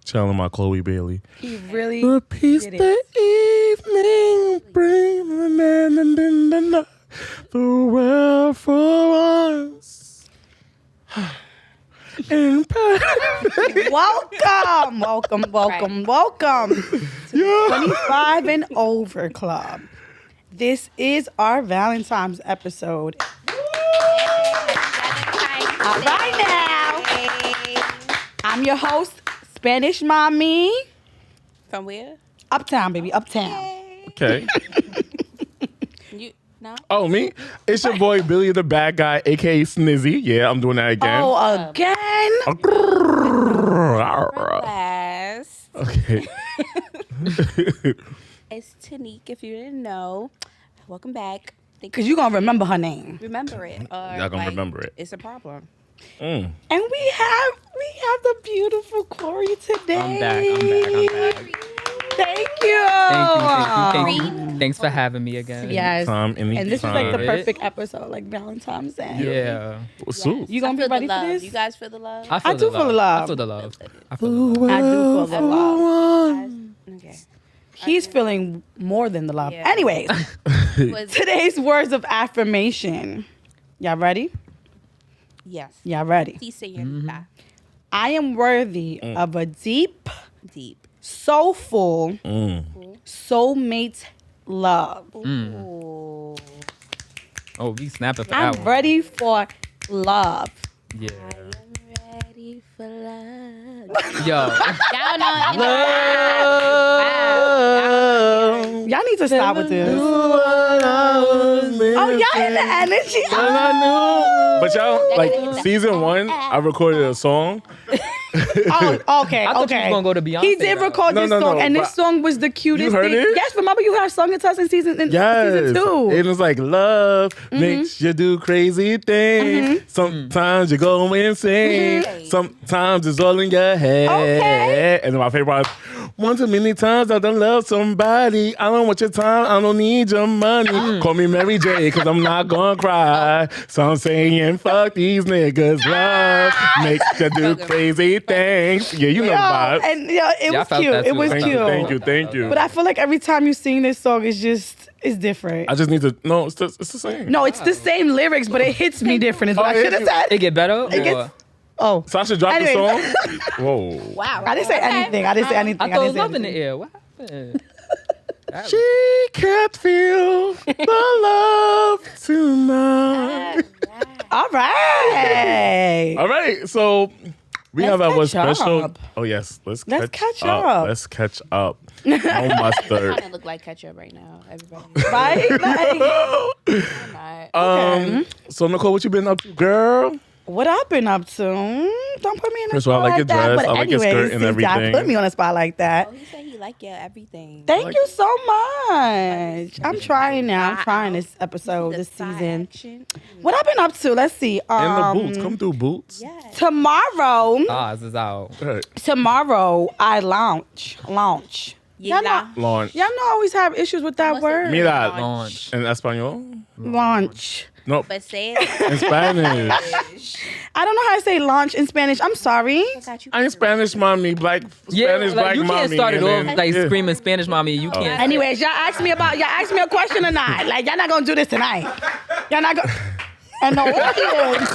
Channeling my Chloe Bailey. He really Repeats did the it. evening, bring the world for once. And Welcome to the 25 and Over Club. This is our Valentine's episode. All right now. I'm your host, Spanish Mommy. From where? Uptown, baby, uptown. Okay. You no? Oh, me? It's your boy Billy the Bad Guy, aka Snizzy. Yeah, I'm doing that again. Oh, again? Last. Okay. It's Tanique, if you didn't know. Welcome back. Because you're going to remember her name. Remember it. Y'all gonna remember it. It's a problem. Mm. And we have the beautiful Korey today. I'm back. Thank you. Thank you. Thanks for having me again. Yes. Anytime. And this is like the Right. perfect episode, like Valentine's Day. Yeah. So, You gonna be feel the ready for love. this? You guys feel the love? I do feel the love. I feel the love. I do feel the love. Okay. He's feeling more than the love. Yeah. Anyways, Was- today's words of affirmation. Y'all ready? yes. Y'all ready? Sí, señorita. I am worthy of a deep, Deep. soulful, soulmate love. Ooh. Oh, we snapping for I'm that one. ready for love. Yeah. I'm ready for love. Yo. Y'all know. Y'all need to stop with this. Oh, y'all in the energy. But y'all, like, season 1, I recorded a song. Oh, okay, I thought you was okay. gonna go to Beyonce, He did though. record No, this no, song, no, and this but- song was the cutest You heard thing. it? Yes, remember you have sung it to us in season 2. It was like love makes you do crazy things. Sometimes you go insane. Sometimes it's all in your head. Okay. And then my favorite was, one too many times I done love somebody. I don't want your time. I don't need your money. Call me Mary J, cause I'm not gonna cry. So I'm saying fuck these niggas. Love makes you do crazy things. Yeah, you know the vibe. And it Yeah, I was felt cute. that It too. was Thank cute. you, thank you. But I feel like every time you sing this song, it's different. I just need to, no, it's the same. No, it's the same lyrics, but it hits me different. Is what Oh, I should have it- said. It get better? It gets- Oh, So I should drop the Anyways. song? Whoa. Wow. I didn't say anything. I didn't say anything. I thought it was didn't say love in the anything. air. What happened? She can't feel the love tonight. All right. All right, so we Let's have our catch special. up. Oh yes, let's Let's catch catch up. Let's catch up. No mustard. Kind of look like ketchup right now, everybody. Right? Like, Not. So Nicole, what you been up to, girl? what I've been up to? Don't put me in a First of all, spot I like like your that. dress. But I like your anyways, skirt and since y'all everything. put me on a spot like that. Oh, he said he like everything. Thank you so much. I'm trying now. I'm trying this episode, The this side season. action. What I've been up to? Let's see. And the boots. Come through, boots. Yes. Tomorrow, Oz is out. Hey, I launch. Y'all know, launch. y'all know I always have issues with that What's it? word. Mira, Launch. in Espanol? Launch. No, But say it. in Spanish. I don't know how to say launch in Spanish. I'm sorry. Got you. I'm Spanish mommy, black Yeah, Spanish like, black you mommy. can't start it and off then- like yeah. screaming Spanish mommy. You can't. Anyways, y'all ask me a question or not? Like, y'all not gonna do this tonight. Y'all not gonna. And the audience.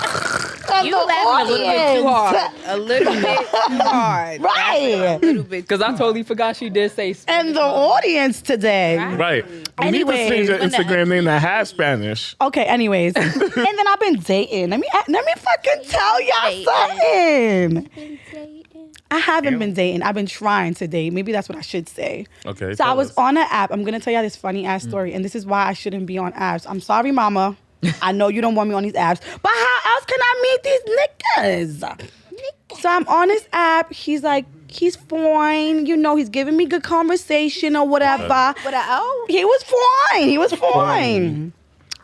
And You the laughing a little bit too hard. audience. A little bit too hard. Right. A little bit. Because I totally forgot she did say Spanish. And the audience today. Right. You need to Anyways, change your when the- Instagram name to have Spanish. Okay, anyways. And then I've been dating. Let me fucking tell y'all Dating. something. I haven't been dating. I've been trying to date. Maybe that's what I should say. Okay. So I tell was us. on an app. I'm gonna tell y'all this funny ass story, and this is why I shouldn't be on apps. I'm sorry, mama. I know you don't want me on these apps, but how else can I meet these niggas? So I'm on this app. He's like, he's fine. You know, he's giving me good conversation or whatever. But oh, He was fine.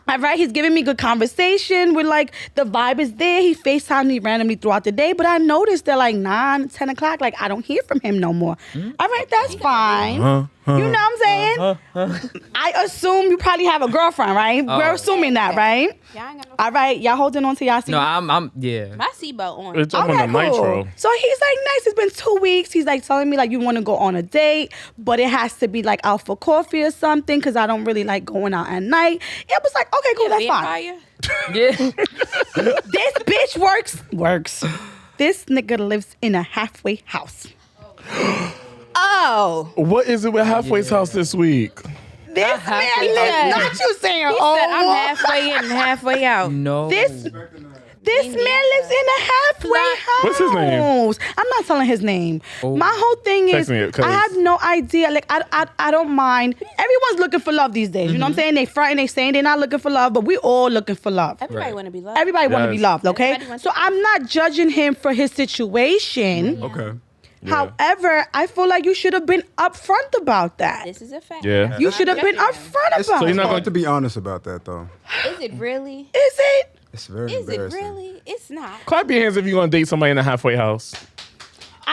All right, he's giving me good conversation. We're like, the vibe is there. He FaceTimed me randomly throughout the day, but I noticed that like 9, 10 o'clock, like I don't hear from him no more. All right, that's fine. You know what I'm saying? I assume you probably have a girlfriend, right? We're assuming that, right? Y'all ain't got no. All right, y'all holding on to y'all seat. No, I'm yeah. My seatbelt on. It's on the nitro. So he's like, nice. It's been 2 weeks. He's like telling me like you want to go on a date, but it has to be like out for coffee or something because I don't really like going out at night. It was like, okay, cool, that's fine. Yeah. This bitch works. This nigga lives in a halfway house. Oh. What is it with Halfway's house this week? This man lives, not you saying, He oh, said I'm halfway in and halfway out. No. This man lives in a halfway house. What's his name? I'm not telling his name. Oh. My whole thing is, Text me it, 'cause- I have no idea. Like, I don't mind. Everyone's looking for love these days. You know what I'm saying? They fronting, they saying they're not looking for love, but we all looking for love. Everybody Right. want to be loved. Everybody want to be Yes. loved, okay? Everybody wants So to be I'm not judging him for his situation. Okay. Yeah. However, I feel like you should have been upfront about that. This is a fact. Yeah. You should have been upfront It's about So you're it. not hard going to be honest about that, though. Is it really? Is it? It's very Is it embarrassing. really? It's not. Clap your hands if you're going to date somebody in a halfway house.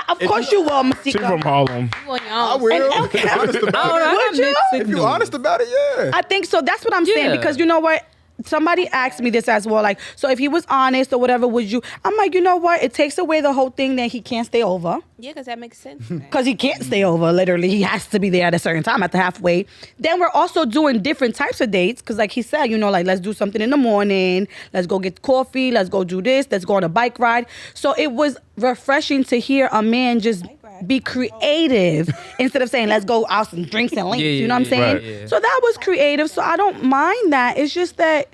Of course you will, She from Masika. Harlem. You on your I own. will. Okay. If you're honest I about don't know. I it. got Would you? mixed If signals. you're honest about it, yeah. I think so. That's what I'm saying Yeah. because you know what? Somebody asked me this as well. Like, so if he was honest or whatever, would you? I'm like, you know what? It takes away the whole thing that he can't stay over. Yeah, because that makes sense. Because he can't stay over, literally. He has to be there at a certain time at the halfway. Then we're also doing different types of dates. Because like he said, you know, like let's do something in the morning. Let's go get coffee. Let's go do this. Let's go on a bike ride. So it was refreshing to hear a man just be creative instead of saying, let's go out and drinks and links. Yeah, You know what I'm yeah, saying? right. Yeah. So that was creative. So I don't mind that. It's just that,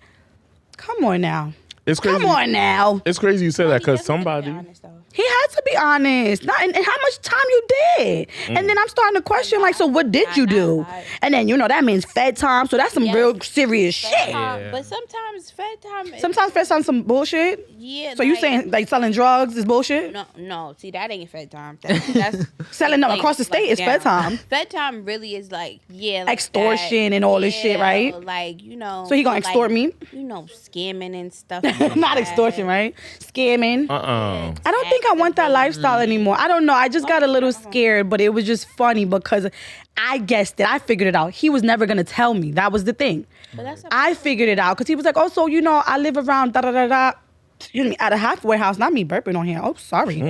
come on now. It's crazy. Come on now. It's crazy you say that because Be somebody. honest, though. He had to be honest. Not, and how much time you did. And then I'm starting to question, like, so what did you do? And then, you know, that means fed time. So that's some Yes. real serious shit. Yeah. But sometimes fed time. Sometimes fed time some bullshit. Yeah. So you saying like selling drugs is bullshit? No. See, that ain't fed time. That's Selling them like, across the state is down. fed time. Fed time really is like like Extortion that. and all this shit, right? Like So he gonna extort me? You know, scamming and stuff. Not extortion, right? Scamming. Uh-uh. I don't think I want that lifestyle anymore. I don't know. I just got a little scared, but it was just funny because I guessed it. I figured it out. He was never gonna tell me. That was the thing. But that's I figured it out because he was like, oh, so you know, I live around da da da da. Excuse me, at a halfway house. Not me burping on here. Oh, sorry.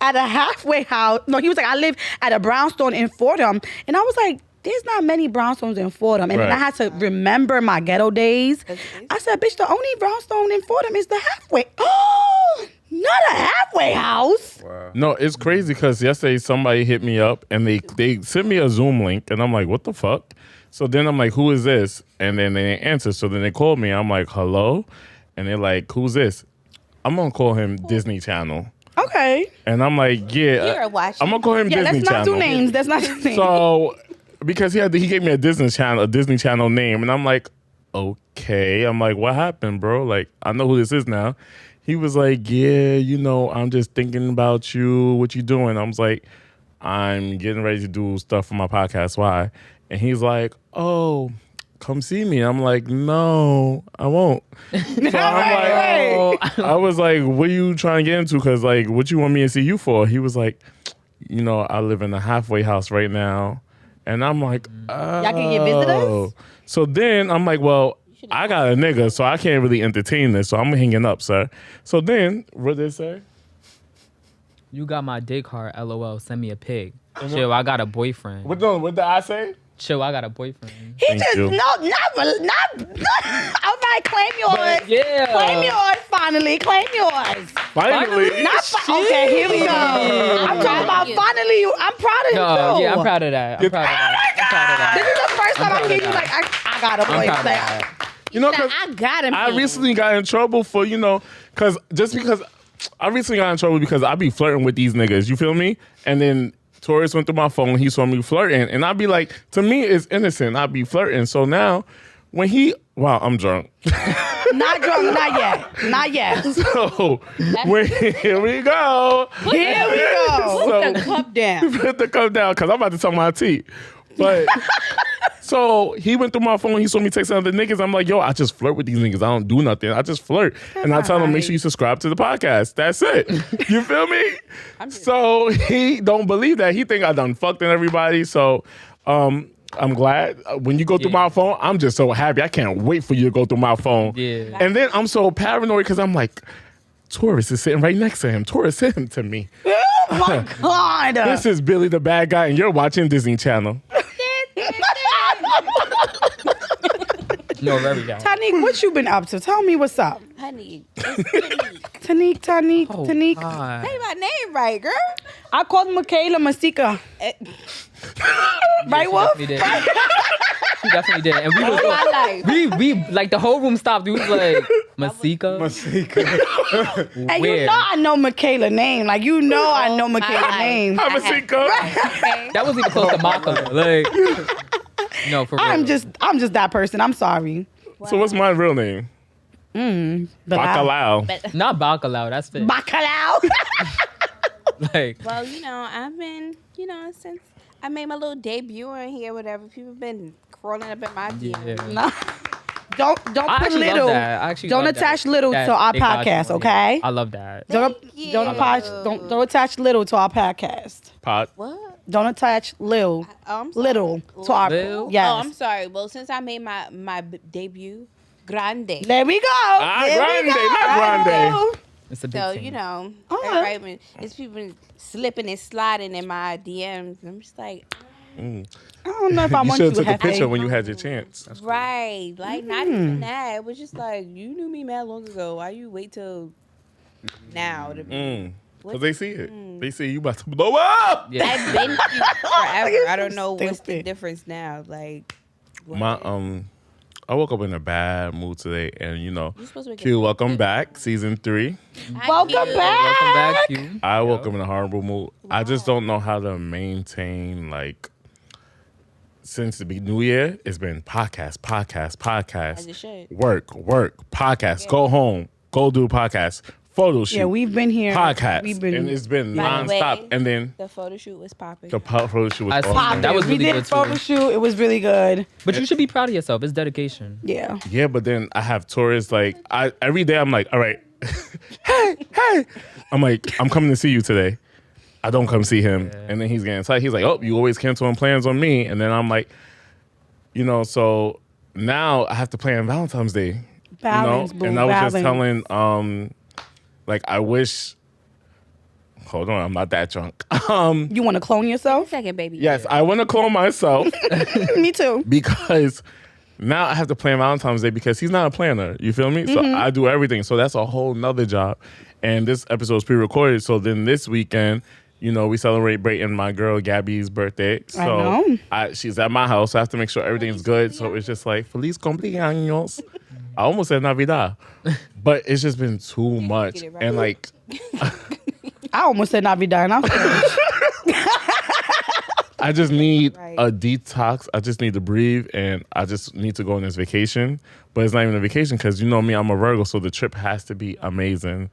At a halfway house. No, he was like, I live at a brownstone in Fordham, and I was like, there's not many brownstones in Fordham. And then I Right. had to remember my ghetto days. I said, bitch, the only brownstone in Fordham is the halfway. Oh, not a halfway house. Wow. No, it's crazy because yesterday somebody hit me up and they sent me a Zoom link and I'm like, what the fuck? So then I'm like, who is this? And then they didn't answer. So then they called me. I'm like, hello? And they're like, who's this? I'm going to call him Disney Channel. Okay. And I'm like, yeah. You're watching. I'm going to call him Yeah, Disney let's not Channel. do names. That's not do names. So because he gave me a Disney Channel name. And I'm like, okay. I'm like, what happened, bro? Like, I know who this is now. He was like, yeah, you know, I'm just thinking about you. What you doing? I was like, I'm getting ready to do stuff for my podcast. Why? And he's like, oh, come see me. I'm like, no, I won't. So I'm like, I was like, what are you trying to get into? Because, like, what you want me to see you for? He was like, you know, I live in a halfway house right now. And I'm like, oh. Y'all can get visitors? So then I'm like, well, I got a nigga, so I can't really entertain this. So I'm hanging up, sir. So then, what did they say? You got my dick hard, LOL. Send me a pig. Chill, I got a boyfriend. What did I say? Chill, I got a boyfriend. He Thank just, you. not. All right, claim yours. Yeah. Claim yours, finally. Claim yours. Finally. Okay, here we go. I'm talking about finally. I'm proud of him, No, too. yeah, I'm proud of that. I'm proud of that. I'm proud of that. This is the first time proud I hear of you that. like, I got a I'm proud of boyfriend. that. You know, 'cause I got him. I recently got in trouble for, you know, because I recently got in trouble because I be flirting with these niggas. You feel me? And then Taurus went through my phone. He saw me flirting. And I'd be like, to me, it's innocent. I'd be flirting. So now, when I'm drunk. Not drunk, not yet. So, here we go. Here we go. So, Put the cup down. put the cup down because I'm about to tell my tea. But so he went through my phone. He saw me texting other niggas. I'm like, yo, I just flirt with these niggas. I don't do nothing. I just flirt. And I tell him, make sure you subscribe to the podcast. That's it. You feel me? So he don't believe that. He think I done fucked in everybody. So I'm glad when you go through my phone, I'm just so happy. I can't wait for you to go through my phone. Yeah. And then I'm so paranoid because I'm like, Taurus is sitting right next to him. Taurus sent him to me. Oh my God. This is Billy the bad guy, and you're watching Disney Channel. No, very down. Tanique, what you been up to? Tell me what's up. Honey, it's Tanique. Tanique. God. Say my name right, girl. I called Michaela Masika. Right, Wolf? She definitely did. And we That's my life. we like the whole room stopped. We was like, Masika? And you know I know Michaela name. Like, you know I know Michaela life. name. I'm a Cinco. Okay. That wasn't even close to Makala. Like, no, for real. I'm just that person. I'm sorry. So what's my real name? Bacalao. Not Bacalao, that's fit. Bacalao. Like, Well, I've been, since I made my little debut on here, whatever. People been crawling up in my DMs. No. Don't I put actually little. love that. I actually Don't love attach that. little That to our they got you podcast, on okay? here. I love that. Thank you. Don't attach little to our podcast. Pot. What? Don't attach Oh, I'm sorry. little to our Lil? yes. Oh, I'm sorry. Well, since I made my debut, Grande. There we go. There we Grande, go. not grande. It's a big So, thing. everybody when it's people slipping and sliding in my DMs. I'm just like, I don't know if I You want should you have to took a have picture faith. when you had your chance. right. Like, not even that. It was just like, you knew me mad long ago. Why you wait till now to be? Because they see it. They see you about to blow up. Yeah. I've been cute forever. I don't know what's the Stupid. difference now. Like, what? I woke up in a bad mood today, and supposed to wake Q, up welcome back, season 3. Welcome Cute. back. Welcome back, Q. I woke up in a horrible mood. I just don't know how to maintain, like, since the new year, it's been podcast, As it should. work, podcast, go home, go do podcast, photo shoot, Yeah, we've been here. podcast, We've been. and it's been By the way, nonstop. And then The photo shoot was popping. the photo shoot was I saw awesome. that was we really did good a photo too. shoot. It was really good. But you should be proud of yourself. It's dedication. Yeah. Yeah, but then I have tourists like every day. I'm like, all right, hey. I'm like, I'm coming to see you today. I don't come see him, and then he's getting excited. He's like, oh, you always canceling plans on me, and then I'm like, so now I have to plan Valentine's Day. Balance, boo, And I was balance. just telling, like, I wish. Hold on, I'm not that drunk. You want to clone yourself? Second, baby. Yes, I want to clone myself. Me too. Because now I have to plan Valentine's Day because he's not a planner. You feel me? So I do everything. So that's a whole nother job. And this episode is pre-recorded. So then this weekend, we celebrating my girl Gabby's birthday. So know. She's at my house. So I have to make sure everything's good. So it's just like, Feliz cumpleaños. I almost said Navidad. But it's just been too much. get it right. And like, I almost said Navidad. I'm I just need Right. a detox. I just need to breathe, and I just need to go on this vacation. But it's not even a vacation because me, I'm a Virgo, so the trip has to be amazing.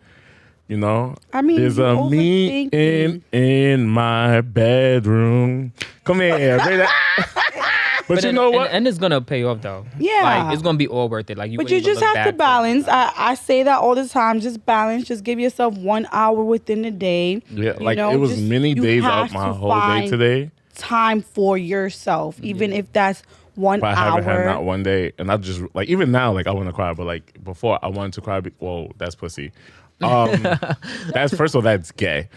I mean, there's you a overthinking. meeting in my bedroom. Come here, bring that. But you know what? And it's gonna pay off though. Yeah. Like it's gonna be all worth it. Like you. But wouldn't you even just look have to back balance. I say that all the time. Just balance. Just give yourself 1 hour within the day. Yeah, You like know, it was just- many you days have out my to whole day find today. Time for yourself, even if that's 1 But I hour. haven't had not one day, and I just like even now, like I want to cry, but like before I wanted to cry. Whoa, that's pussy. That's first of all, that's gay.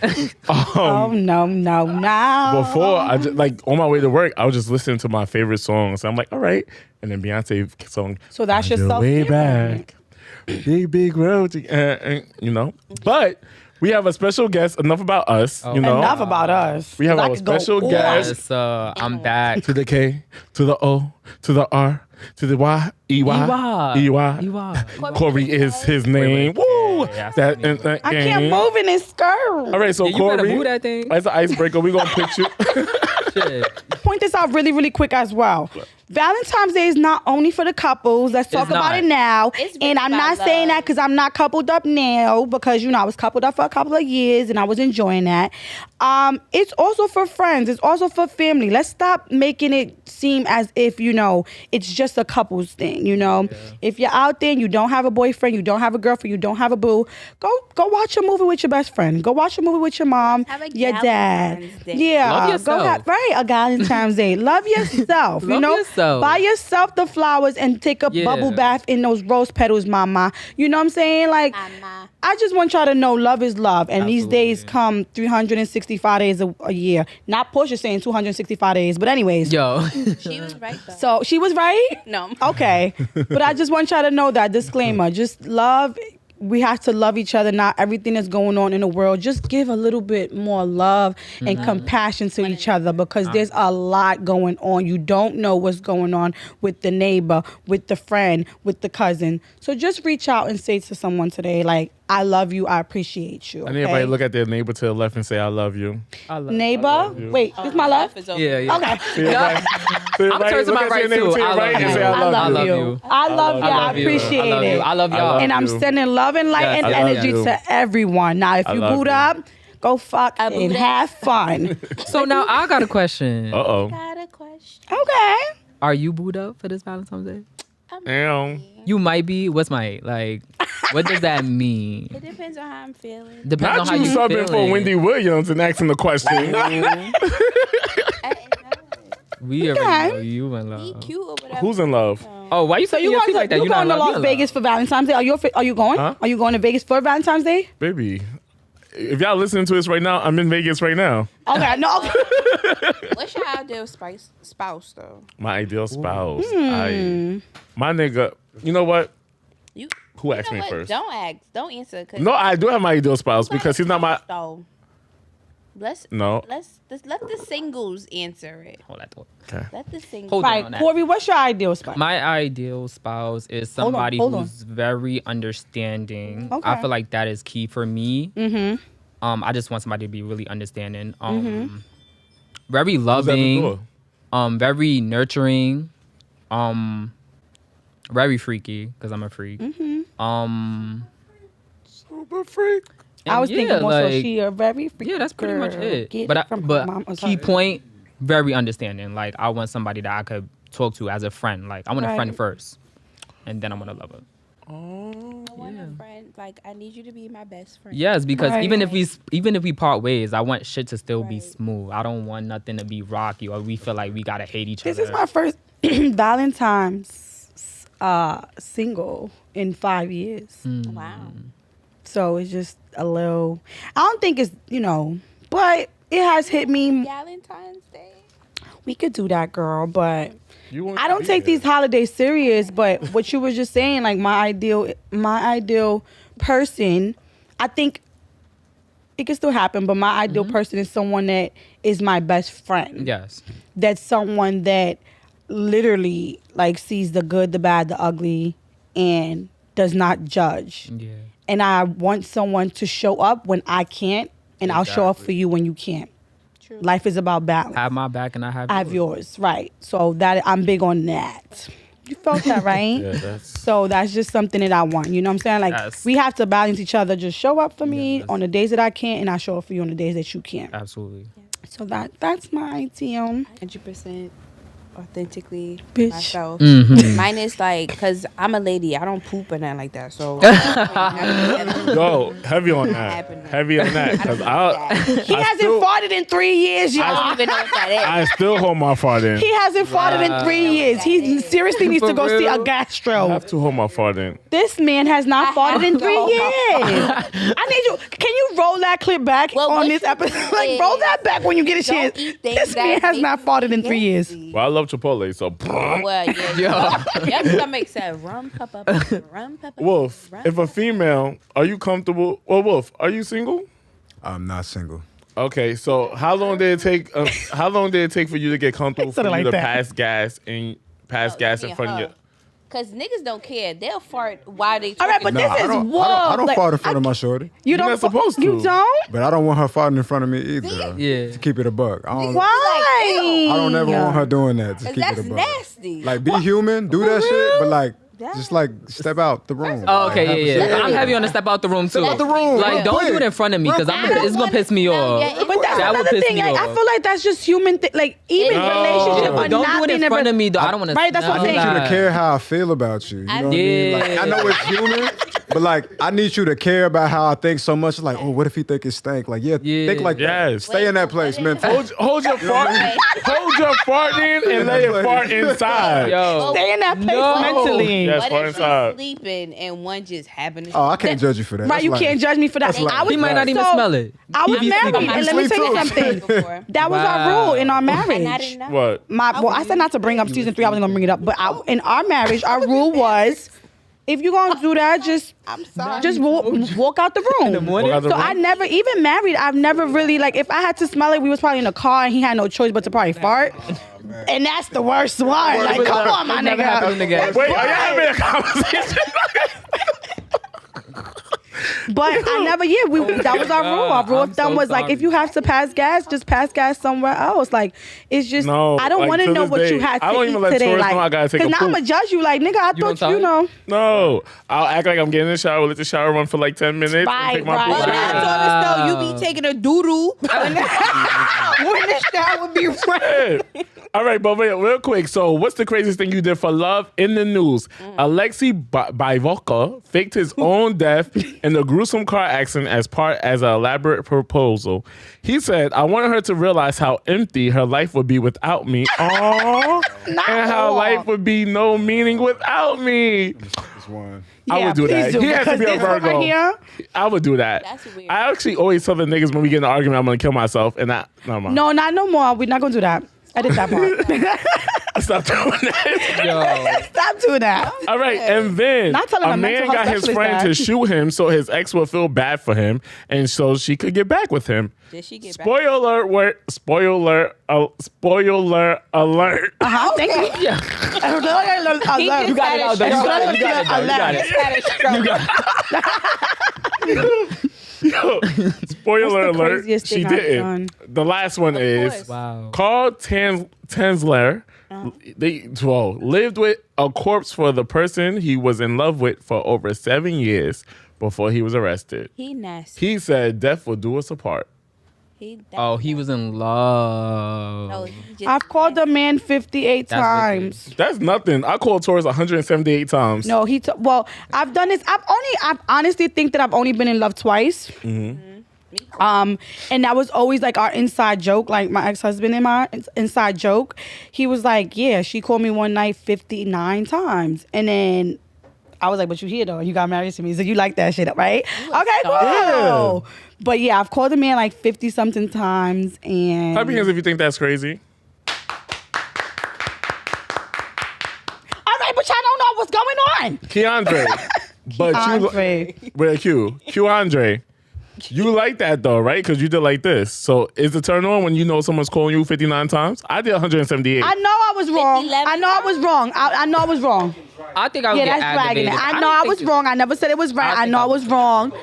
Oh no. Before I just like on my way to work, I was just listening to my favorite songs. I'm like, all right, and then Beyonce song. So that's On your the way self-care. back, big road, But we have a special guest. Enough about us, Enough about us. We have 'Cause I our could go special on. guest. Yes, I'm back. To the K, to the O, to the R, to the Y, EY. Korey is his name. Woo! Yeah, That I can't move in this skirt. All right, so Yeah, you better Korey, move that thing. as an icebreaker, we're gonna put you. Shit. point this out really, really quick as well. Valentine's Day is not only for the couples. Let's talk about it now. It's really And I'm not about saying love. that because I'm not coupled up now because, I was coupled up for a couple of years and I was enjoying that. It's also for friends. It's also for family. Let's stop making it seem as if, it's just a couples thing, If you're out there and you don't have a boyfriend, you don't have a girlfriend, you don't have a boo, go watch a movie with your best friend. Go watch a movie with your mom, Have a your dad. Valentine's Day. Yeah. Love yourself. A Valentine's Day. Love yourself, Love yourself. Buy yourself the flowers and take a Yeah. bubble bath in those rose petals, mama. You know what I'm saying? Like, Mama. I just want y'all to know love is love. And these Absolutely. days come 365 days a year. Not Portia saying 265 days. But anyways. Yo. She was right though. So she was right? No. Okay. But I just want y'all to know that disclaimer. Just love. We have to love each other. Not everything that's going on in the world. Just give a little bit more love and compassion to each other because there's a lot going on. You don't know what's going on with the neighbor, with the friend, with the cousin. So just reach out and say to someone today, like, I love you. I appreciate you. And Okay? everybody look at their neighbor to the left and say, I love you. Neighbor? Wait, this my left? Yeah. Okay. See everybody- see everybody turning to look my at right your neighbor too. to your I right love and you. say, I love you. you. I love you. I love you. appreciate I love it. you. I love y'all. And I'm you. sending love and light and I love energy you. to everyone. Now, if I you love boot you. up, go fuck I and boot up. have fun. So now I got a question. Uh-oh. Got a question. Okay. Are you booed up for this Valentine's Day? Damn. You might be. What's my what does that mean? It depends on how I'm feeling. Depends Not on how you you subbing feeling. for Wendy Williams and asking the question. We already know you in Be love. cute or whatever. Who's in love? Oh, why you So say you your going feet to, like that? you You're not going to in love. Las You're in Vegas for Valentine's Day? Are you going? Huh? Are you going to Vegas for Valentine's Day? Baby, if y'all listening to this right now, I'm in Vegas right now. Okay, no. What's your ideal spouse though? My ideal spouse. My nigga, you know what? You. Who asked You know me what? first? Don't ask. Don't answer. 'Cause No, I do have my ideal spouse because he's not my. So let's No. let the singles answer it. Hold that thought. Okay. Let the singles. Hold on Right, that. Corey, what's your ideal spot? My ideal spouse is Hold on, somebody hold on. who's very understanding. Okay. I feel like that is key for me. Mm-hmm. I just want somebody to be really understanding. Very Who's at the loving. door? Very nurturing. Very freaky because I'm a freak. Super freak. and I was thinking yeah, more so like, she a very freaky yeah, that's pretty much girl. it. Get But it from her but mama. key point, very understanding. Like I want somebody that I could talk to as a friend. Like I want a friend Right. first, and then I want to love her. I want a friend. Like I need you to be my best friend. Yes, because Right. even if we part ways, I want shit to still be Right. smooth. I don't want nothing to be rocky or we feel like we gotta hate each This other. is my first Valentine's single in 5 years. Wow. So it's just a little. I don't think it's but it has hit me. Valentine's Day. We could do that, girl, but You want I to don't be take there. these holidays serious. But what you were just saying, like my ideal person, I think it can still happen. But my ideal person is someone that is my best friend. Yes. That's someone that literally like sees the good, the bad, the ugly, and does not judge. Yeah. And I want someone to show up when I can't, and I'll show up for you when you can't. True. Life is about balance. Have my back and I have I have yours, right? So that I'm big on that. You felt that, right? Yeah, that's. So that's just something that I want. You know what I'm saying? Like Yes. we have to balance each other. Just show up for me Yes. on the days that I can't, and I show up for you on the days that you can't. Absolutely. So that's my ideal. 100% authentically Bitch. myself. Mm-hmm. Mine is like, cause I'm a lady. I don't poop or nothing like that. So Yo, heavy on that. happening. Heavy on that. Because He hasn't still- farted in 3 years, y'all. I don't even know what that is. I still hold my fart in. He hasn't farted in 3 years. He seriously needs to For go see a real? I gastro. have to hold my fart in. This man has not I farted have in to 3 hold years. my I need you. Can you roll that clip back Well, on what this you episode? do Like roll is that back when you get a Don't chance. eat things This man that has make not you farted in 3 years. gassy. Well, I love Chipotle, so. Well, yeah. Your stomach said rum pepper, rum pepper. Wolf, rum if a pepper. female, are you comfortable? Well, Wolf, are you single? I'm not single. Okay, so how long did it take? How long did it take for you to get comfortable Said for it you like to that. pass gas and pass Oh, gas you in front of mean your? Cause niggas don't care. They'll fart while they. All right, but talking. this is whoa. I don't like, fart in front of my shorty. You don't. You're not supposed to. You don't. But I don't want her farting in front of me either. Yeah. To keep it a buck. Why? I don't ever want her doing that. To 'Cause keep that's it a buck. nasty. Like, be human, do that shit, but like, Yeah. just like step out the room. Oh, Like, okay, have a yeah. cigarette. I'm heavy on the step out the room too. Step out the room. Like, real don't do quick. it in front of me because it's gonna piss me off. Yeah, But that's That would another piss thing. me Like, I off. feel like that's just human. Like even No. relationship Yeah, or But don't not do it being in able- front of me though. I don't want to. Right, that's what I'm I need saying. you to care how I feel about you. You know what I mean? Like, Yeah. I know it's human, but like, I need you to care about how I think so much. Like, oh, what if he think it stank? Like, think like that. Yes. Stay in that place mentally. Hold your fart. Hold your fart in and let it fart inside. Yo. Stay in that place No. mentally. Yes, What fart if inside. she's sleeping and one just happened to? Oh, I can't judge you for that. Right, That's you like- can't judge me for that. like- I was, He might not even so, smell it. I was He be married, sleeping. and let me Sleep tell you too. something. Before. That was our rule in our And I marriage. didn't know. What? I said not to bring up season 3. I wasn't gonna bring it up, but in our marriage, our rule was, if you're gonna do that, just walk out the room. morning? Walk out the So room? I never, even married, I've never really like. If I had to smell it, we was probably in the car, and he had no choice but to probably fart. And that's the worst one. Like, come on, my Never happened nigga. again. Wait, are you having a conversation? But I never, that was our rule. Our rule I'm of thumb so was like, sorry. if you have to pass gas, just pass gas somewhere else. Like, it's just, No, I don't like, want to to know this what you day, had I to don't eat even let today. tourists Like, know I gotta take a now I'm poop. gonna judge you. Like, nigga, I don't thought tell you him? know. No. I'll act like I'm getting in the shower, let the shower run for like 10 minutes. Right, and take my right. poop. Well, I told us though, you be taking a doo-doo. When the shower would be running. Yeah. All right, but wait, real quick. So, what's the craziest thing you did for love in the news? Alexei Bivoka faked his own death in a gruesome car accident as an elaborate proposal. He said, "I wanted her to realize how empty her life would be without me. Aww, and how all. life would be no meaning without me." This one. I would do please that. He has to because be a this one Virgo. right here, I would do that. That's weird. I actually always tell the niggas when we get in an argument, I'm gonna kill myself, and that no more. no, not no more. We're not gonna do that. I did that part. Stop doing that. Yo. Stop doing that. All right, and then Not telling a a mental man health got his specialist friend that. to shoot him so his ex would feel bad for him, and so she could get back with him. Did she get back? Spoiler alert! Spoiler alert! Thank you. Yeah. You got it out there. You got it. You got it. You got it. Spoiler What's the alert! craziest She thing I've didn't. done? The last one is course. Wow. Carl Tanzler. They lived with a corpse for the person he was in love with for over 7 years before he was arrested. He nasty. He said death will do us apart. Oh, he was in love. No, he just I've called the man 58 That's times. That's nothing. I called Taurus 178 times. No, well, I've done this. I honestly think that I've only been in love twice. And that was always like our inside joke, like my ex-husband and my inside joke. He was like, yeah, she called me one night 59 times. And then I was like, but you here though, you got married to me, so you like that shit, right? Okay, cool. Yeah. But yeah, I've called the man like 50 something times, and Clap your hands if you think that's crazy. all right, but y'all don't know what's going on. Keandre. But Andre. With a Q. Andre. You like that though, right? Because you did like this. So is the turn on when you know someone's calling you 59 times? I did 178. I know I was wrong. 11 I know I was wrong. I know I was wrong. I think I would Yeah, get that's bragging aggravated. it. I know don't I think was it- wrong. I never said it was right. I think know I I was wrong.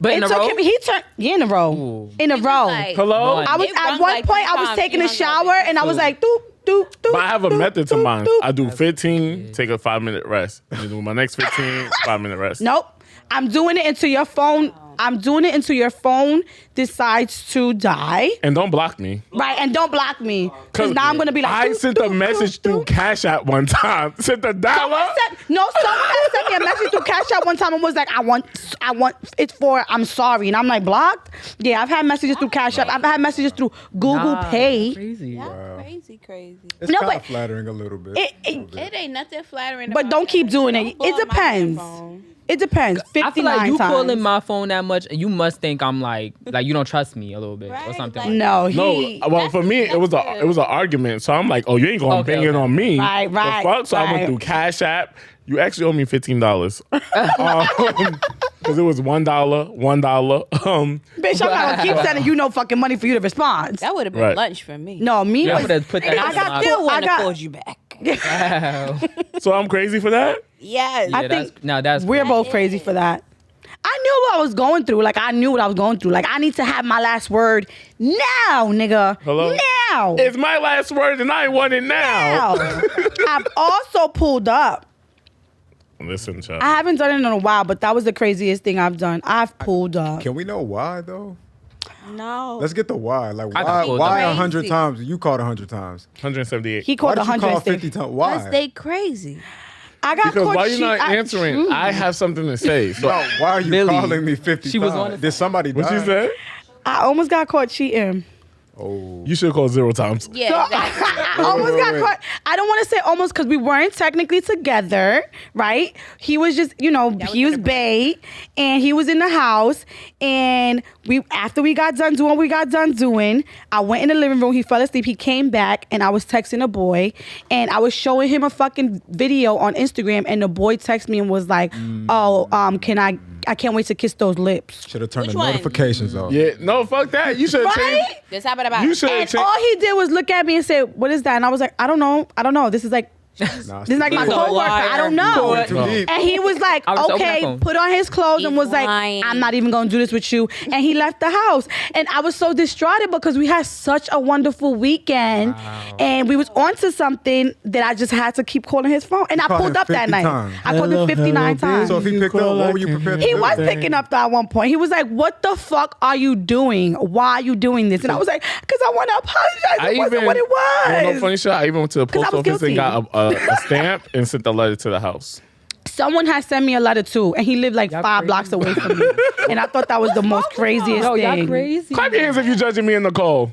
But in It a row? took him. He turned. Yeah, in a row. Ooh. In a row. like- Hello? No, I was They at rung one like point. three I was times. taking a He hung shower up. and I was like, doop doop doop. But I have a doop, method to doop, mine. doop. I do 15, take a 5-minute rest. And do my next 15, 5-minute rest. Nope. I'm doing it until your phone. I'm doing it until your phone decides to die. And don't block me. Right, and don't block me. Because now I'm gonna be like, I doop, sent a doop, message doop, through doop. Cash App one time. Sent the dollar. Someone had sent me a message through Cash App one time and was like, I want it's for I'm sorry. And I'm like, blocked? Yeah, I've had messages through Cash App. I've had messages through Google Nah, Pay. Crazy. Crazy. It's No, kind of but- flattering a little bit. It ain't nothing flattering. But about don't keep that. doing it. Don't blow It up my depends. phone. It depends. 59 I feel like you times. calling my phone that much, and you must think I'm like you don't trust me a little bit or Right, something. like- like No, No, he. well, for me, it was an argument. So I'm like, oh, you ain't going to Okay, bang it okay. on me. Right, The right, fuck? So I went right. through Cash App. You actually owe me $15. Because it was $1. Bitch, I'm not gonna keep sending you no fucking money for you to respond. That would have been Right. lunch for me. No, me I was. would have put that. I in got my- Still I wouldn't have got- called you back. Wow. So I'm crazy for that? Yes. I Yeah, think that's we're crazy. both crazy for that. I knew what I was going through. Like, I knew what I was going through. Like, I need to have my last word now, nigga. Hello? Now. It's my last word and I want it now. I've also pulled up. Listen, child. I haven't done it in a while, but that was the craziest thing I've done. I've pulled up. Can we know why though? No. Let's get the why. Like I why? can Why crazy. 100 times? You called 100 times. 178. He Why called did you call 150. 50 times? Because Why? they crazy. I got Because caught why you not cheat- answering? I have something to say. So No, why are you Billy, calling me 50 she times? was on it. Did somebody die? what you said? I almost got caught cheating. Oh. You should have called 0 times. Yeah, exactly. I almost got wait. caught. I don't want to say almost because we weren't technically together, right? He was just, he was bae, and he was in the house, and after we got done doing what we got done doing, I went in the living room. He fell asleep. He came back, and I was texting a boy, and I was showing him a fucking video on Instagram, and the boy texted me and was like, I can't wait to kiss those lips. Should have turned Which the one? notifications off. Yeah, no, fuck that. You should have Right? changed. This happened about. You should have And changed. all he did was look at me and say, "What is that?" And I was like, "I don't know. This is like, Nah, this is like my He's a coworker. liar. I don't know." Going too deep. And he was like, I was open that okay, phone. put on his clothes and He's was like, lying. I'm not even going to do this with you. And he left the house. And I was so distraught because we had such a wonderful weekend. Wow. And we was onto something that I just had to keep calling his phone. And I called pulled him up that 50 night. times. I called him 59 times. So if he picked up, what were you prepared to He do? was picking up at one point. He was like, what the fuck are you doing? Why are you doing this? And I was like, because I want to apologize. It wasn't what it was. No funny shit. I even went to the 'Cause I post was office and guilty. got a stamp and sent the letter to the house. Someone had sent me a letter too, and he lived like Y'all 5 crazy. blocks away from me. And I thought that was the most craziest Yo, thing. y'all crazy. Clap your hands if you're judging me and Nicole.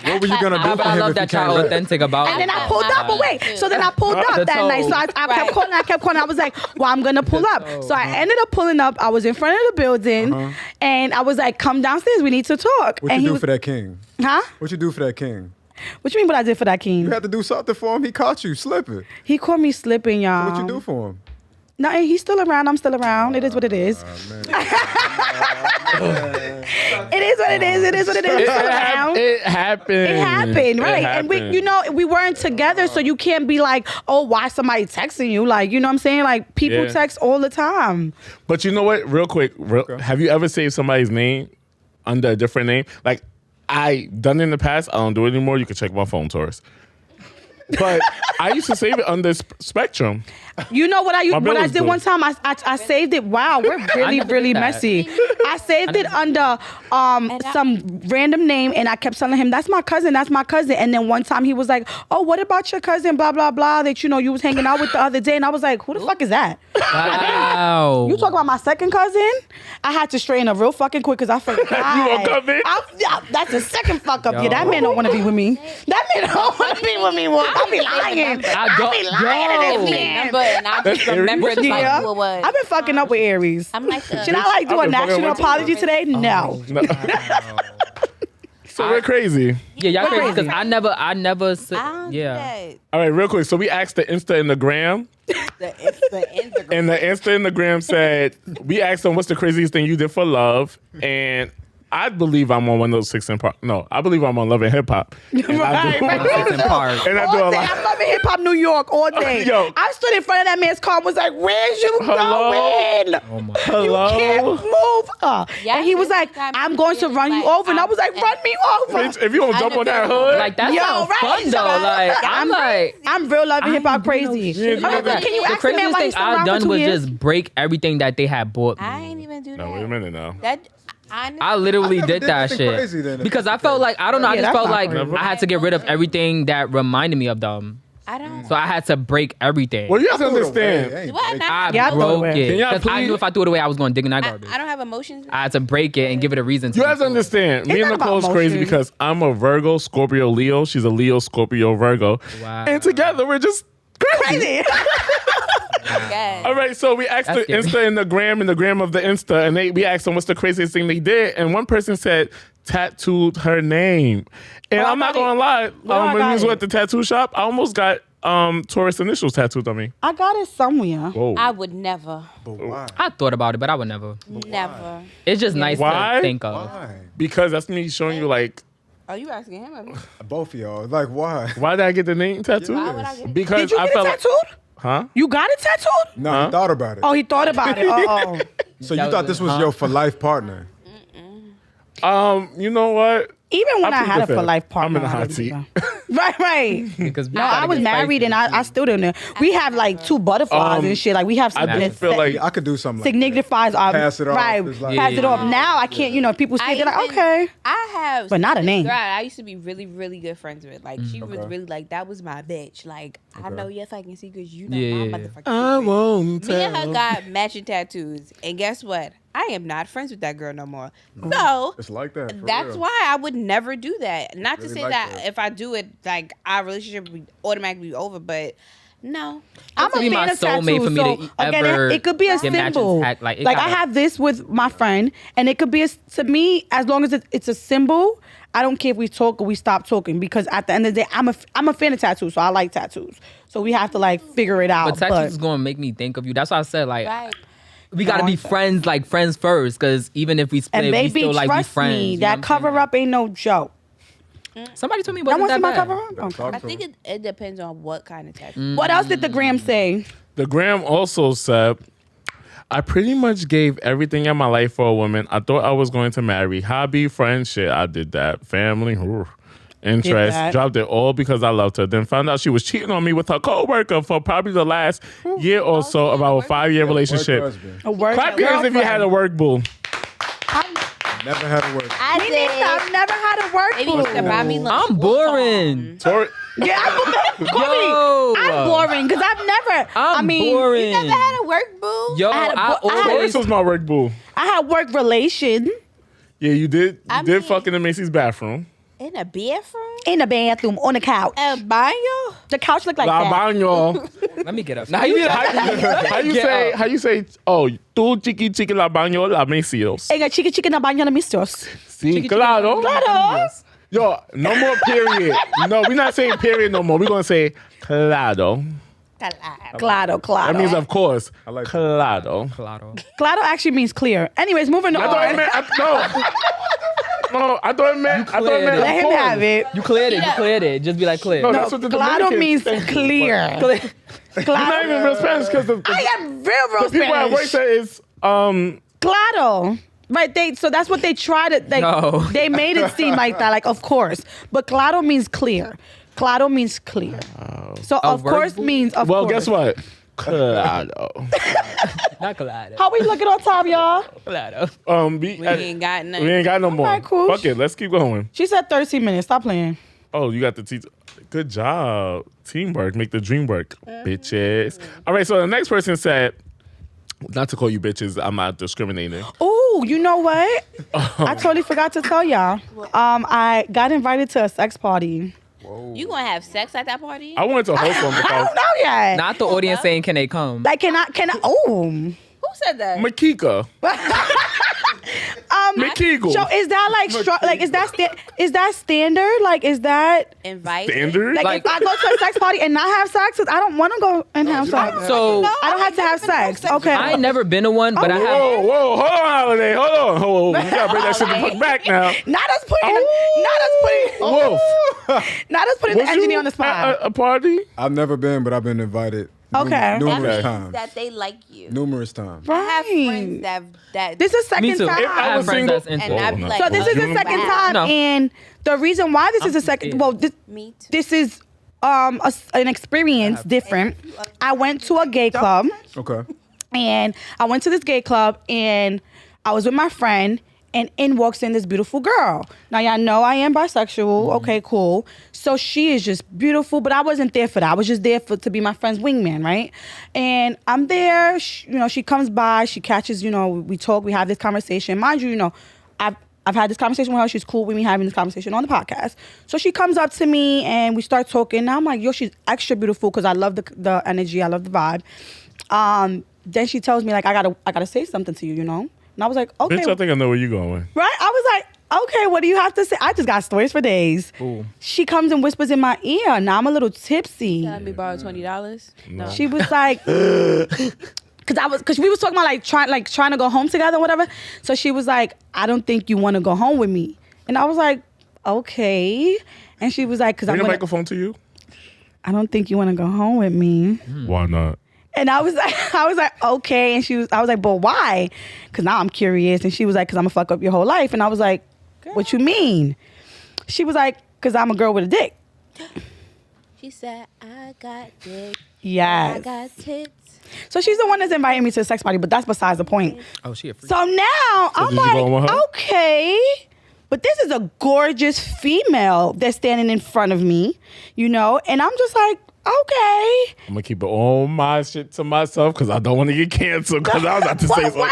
What were you gonna do But for I him love if he that y'all came back? authentic about And then I it. pulled up. But wait, so then I pulled up The that night. So I kept calling. I was like, well, I'm gonna pull up. So I ended up pulling up. I was in front of the building, and I was like, come downstairs. We need to talk. What and you he do was, for that king? huh? What you do for that king? What you mean? What I did for that king? You had to do something for him. He caught you slipping. He caught me slipping, y'all. What you do for him? Nothing. He's still around. I'm still around. It is what it is. It is what it is. It is what it is. He's still around. It happened. It happened, right? And we weren't together, so you can't be like, oh, why somebody texting you? Like, you know what I'm saying? Like, people Yeah. text all the time. But you know what? Real quick, have you ever saved somebody's name under a different name? Like, I done it in the past. I don't do it anymore. You can check my phone, Taurus. But I used to save it under Spectrum. You know what I brothers did do. one time? I saved it. Wow, we're really, never really did that. messy. I saved it under some random name, and I kept telling him, that's my cousin, that's my cousin. And then one time he was like, oh, what about your cousin, blah, blah, blah, that you was hanging out with the other day. And I was like, who the fuck is that? Wow. You talk about my second cousin? I had to straighten up real fucking quick because I forgot. You gonna come in? Yeah, that's the second fuck up. Yeah, that man don't want to be with me. That man don't want to be with me. I be lying. I be lying to Give this me a man. number and I just Aries? remember the Yeah, who it was. I've been fucking up with Aries. I'm like, Should I like do I've a been fucking national with apology today? No. No. So we're crazy. Yeah, y'all crazy crazy. because I never said. I don't Yeah. do All right, real quick. So we asked the Insta and the Gram, that. It's the Instagram. and the Insta and the Gram said, we asked them, what's the craziest thing you did for love? And I believe I'm on 106 and Park. No, I believe I'm on Love and Hip Hop. And I do- It's in Park. And I do a All day. lot. I'm loving hip hop New York all day. Yo. I stood in front of that man's car and was like, where's you Hello? going? Oh my. You can't Hello? move. Yeah, And he was this like, time I'm he going to was run you like, over. And I was like, I'm- run me over. Bitch, if you don't jump on that hood, Like that Yo, sounds right? fun though. Like I'm like. I'm real loving hip hop I ain't crazy. do no shit. I'm like, Yeah, can you The ask the man craziest why thing he's still I've around for done 2 was years? just break everything that they had bought me. I ain't even do that. no, wait a minute now. That I literally I never did did that nothing shit crazy then, if because I that's felt the like I don't know. I Yeah, just that's felt not like crazy. I had to get rid of everything that reminded me of them. I don't. So I had to break everything. Well, you have to Threw it away. understand. Ain't What? break- Not- I Yeah, I threw it broke away. it Can y'all because I please- knew if I threw it away, I was going to dig in that garbage. I don't have emotions. I had to break it and give it a reason. You have to understand. Me It's and not about Nicole's crazy emotion. because I'm a Virgo, Scorpio, Leo. She's a Leo, Scorpio, Virgo. Wow. And together we're just crazy. Yes. All right, so we asked That's the scary. Insta and the Gram of the Insta, and we asked them what's the craziest thing they did, and one person said tattooed her name. And Oh, I I'm not got it. gonna lie, Where I when we got was it? at the tattoo shop, I almost got Taurus initials tattooed on me. I got it somewhere. Whoa. I would never, But why? I thought about it, but I would never. never. It's just nice Why? to think of. Why? Because that's me showing you like Oh, you asking him? Or me? Both of y'all. Like, why? Why did I get the name tattooed? Why would I get it? Because Did you I get felt it tattooed? huh? You got it tattooed? No, he thought about it. Oh, he thought about it. Oh. So you thought this was your for life partner? You know what? Even when I plead had the a for fifth. life partner, I'm in the I hot didn't seat. do that. Right. Because No, I was married and I still didn't know. We have like 2 butterflies and shit. Like we have I something do that feel like I could do something like that. signifies our Pass it off. right. It's like- Pass it Yeah. off. Now I can't. You know, people say they're like, okay. I have, But not a name. Girl, I used to be really, really good friends with. Like she was Okay. really like that was my bitch. Like I know your fucking secrets. You know Yeah. my motherfucking I secrets. won't Me and her tell. got matching tattoos, and guess what? I am not friends with that girl no more. So It's like that. for that's real. why I would never do that. Not to Really say like that, that. if I do it, like our relationship would automatically be over, but no. I'm a be my fan of soulmate tattoos. for me So to again, ever it could be a get matching symbol. tat- like, it Like I gotta- have this with my friend, and it could be to me as long as it's a symbol. I don't care if we talk or we stop talking because at the end of the day, I'm a fan of tattoos, so I like tattoos. So we have to like figure it out. But tattoos is gonna make me think of you. That's why I said like Right. we gotta be friends, like friends first. Because even if we split, and we baby, still like be trust friends. me, you know what that I'm cover saying? up ain't no joke. Somebody told me it That wasn't wants that my bad. cover up. Okay. I think it depends on what kind of tattoo. What else did the gram say? The Gram also said, I pretty much gave everything in my life for a woman. I thought I was going to marry. Hobby, friend, shit, I did that. Family, interest, that. dropped it all because I loved her. Then found out she was cheating on me with her co-worker for probably the last year or so of our 5-year relationship. Work husband. A word Clap your hands if you had a work boo. Never had to work. I Me neither. I've never had a work Maybe you used to buy me lunch I'm all boring. Tori, Yeah, Yo. I'm boring because I've never. I mean, boring. You never had a work boo? Yo, I had a I bo- I had- always this was my work boo. I had work relation Yeah, you did. You I did mean- fuck in the Macy's bathroom. In a bathroom? in the bathroom on the couch. A baño? The couch looked like La that. baño. let me get up. How you Get say? up. How you say? Oh, tu chiqui chiqui la baño la Macy's. Ega chica chica na baño na mistos. Sí, claro. Claro. Yo, no more period. No, we're not saying period no more. We're gonna say claro. Claro, claro. That means of course. I like that. Claro. Claro. Claro actually means clear. Anyways, moving I thought it on. meant no. I thought it meant. I thought it meant. Let him of course. have it. You cleared it. You cleared it. Just be like clear. No, No, that's what the claro Dominicans means think. clear. You're not even real Spanish because the I am real people at work Spanish. say is Claro. Right, so that's what they try to, like, No. they made it seem like that, like, of course. But claro means clear. Claro means clear. So, of verb course book? means of well, course. guess what? Claro. Not claro. How we looking on top, y'all? Claro. We ain't got nothing. We ain't got no more. Alright, cool. Fuck it. Let's keep going. She said 13 minutes. Stop playing. Oh, you got the teeth. Good job. Teamwork. Make the dream work. Bitches. All right, so the next person said, not to call you bitches, I'm not discriminating. Ooh, you know what? I totally forgot to tell y'all. I got invited to a sex party. You gonna have sex at that party? I wanted to host one I because don't know yet. Not the audience saying, can they come? Like, can I, oh. Who said that? Makika. McKeagle. So is that like, is that standard? Like, is that, Invite? Standard? like, if I go to a sex party and not have sex, 'cause I don't want to go and have sex. So I don't have to have sex. Okay. I ain't never been to one, but I have. Whoa, hold on, Holiday. Hold on. You gotta bring that shit the fuck back now. Not us putting Was the engineer you on the spot. at a party? I've never been, but I've been invited. Okay. That Numerous means times. that they like you. Numerous times. I have Right. friends that This is second Me too. time. If I have was friends single- that's into and it. I'd be like, So this is the second time, No. and the reason why this is the second, well, Me too. this is an experience different. I went to a gay club, Okay. and I went to this gay club, and I was with my friend, and in walks in this beautiful girl. Now y'all know I am bisexual. Okay, cool. So she is just beautiful, but I wasn't there for that. I was just there to be my friend's wingman, right? And I'm there. She comes by. She catches. We talk. We have this conversation. Mind you, I've had this conversation with her. She's cool with me having this conversation on the podcast. So she comes up to me and we start talking. Now I'm like, yo, she's extra beautiful because I love the energy. I love the vibe. Then she tells me like, I gotta say something to you, And I was like, okay. Bitch, I think I know where you're going. Right? I was like, okay, what do you have to say? I just got stories for days. Ooh. She comes and whispers in my ear. Now I'm a little tipsy. Let me borrow $20. No. She was like, because we was talking about trying to go home together or whatever. So she was like, I don't think you want to go home with me. And I was like, okay. And she was like, because Bring the microphone to you. I don't think you want to go home with me. Why not? And I was like, okay. And I was like, but why? Because now I'm curious. And she was like, because I'm going to fuck up your whole life. And I was like, what you mean? She was like, because I'm a girl with a dick. She said, I got dick. Yes. I got tits. So she's the one that's inviting me to a sex party, but that's besides the point. Oh, she a freak. So now I'm did you go with like, her? okay. But this is a gorgeous female that's standing in front of me, and I'm just like, okay. I'm gonna keep all my shit to myself because I don't want to get canceled. Because I was about to say something.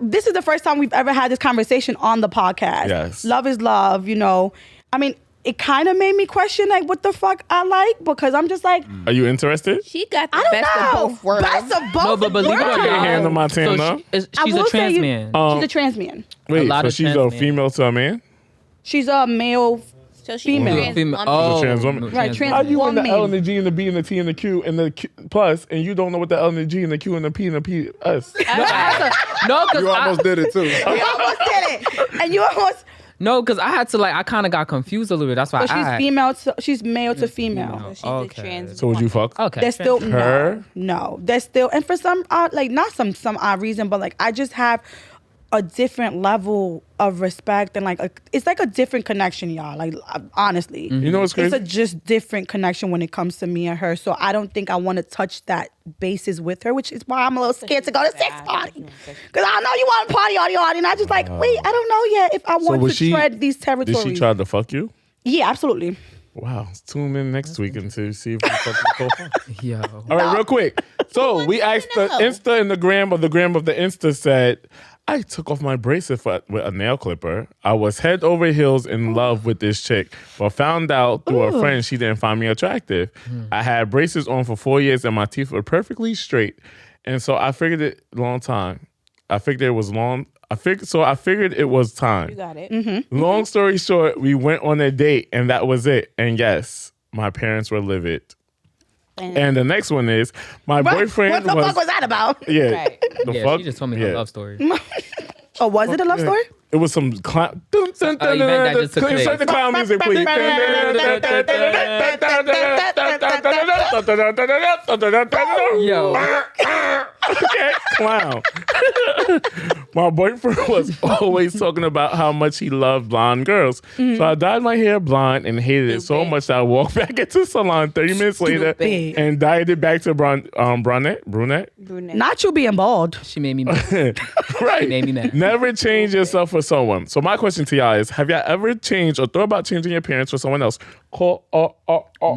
This is the first time we've ever had this conversation on the podcast. Yes. Love is love, I mean, it kind of made me question like what the fuck I like because I'm just like, Are you interested? She got the I don't best know. of both worlds. Best of both No, but believe it or worlds. not, Hannah Montana. so she's I a will say trans you- man. She's a trans man. Wait, lot so of she's trans a men. female to a man? She's a male. So she Female. trans Female. woman. Oh, trans woman. Right, trans How you in the woman. L and the G and the B and the T and the Q and the Q plus, and you don't know what the L and the G and the Q and the P and the P us? No, You almost did it too. You almost did it, and you almost. because I had to I kind of got confused a little bit. That's why So she's I female. She's male to female. So she's Okay. a trans So would you woman. fuck? Okay. There's still Her? no. There's still, and for some odd, not some odd reason, but I just have a different level of respect and it's like a different connection, y'all. Honestly, You know what's crazy? it's a just different connection when it comes to me and her. So I don't think I want to touch that basis with her, which is why I'm a little scared to go to sex party because I know you want to party all and I just wait. I don't know yet if I want was to tread these territories. Did she try to fuck you? Yeah, absolutely. Wow. Tune in next week and to see if we fuck so far. Yo. All right, real quick. So we asked the Insta and the gram of the Insta said, I took off my bracelet with a nail clipper. I was head over heels in love with this chick, but found out through a friend she didn't find me attractive. I had braces on for 4 years and my teeth were perfectly straight. And so I figured it long time. I figured it was long. I figured it was time. You got it. Mm-hmm. Long story short, we went on a date and that was it. And yes, my parents were livid. And the next one is my boyfriend What the fuck was that about? Yeah. Right. The Yeah, fuck? she just told me Yeah. her love story. Oh, was it a love story? It was some clown. event that just took place. Insert the clown music, please. Yo. Okay, clown. My boyfriend was always talking about how much he loved blonde girls. So I dyed my hair blonde and hated it so much that I walked back into the salon 30 minutes later Stupid. and dyed it back to brunette. Brunette. Not you being bald. She made me mad. Right. made me mad. Never change yourself for someone. So my question to y'all is, have y'all ever changed or thought about changing your appearance for someone else?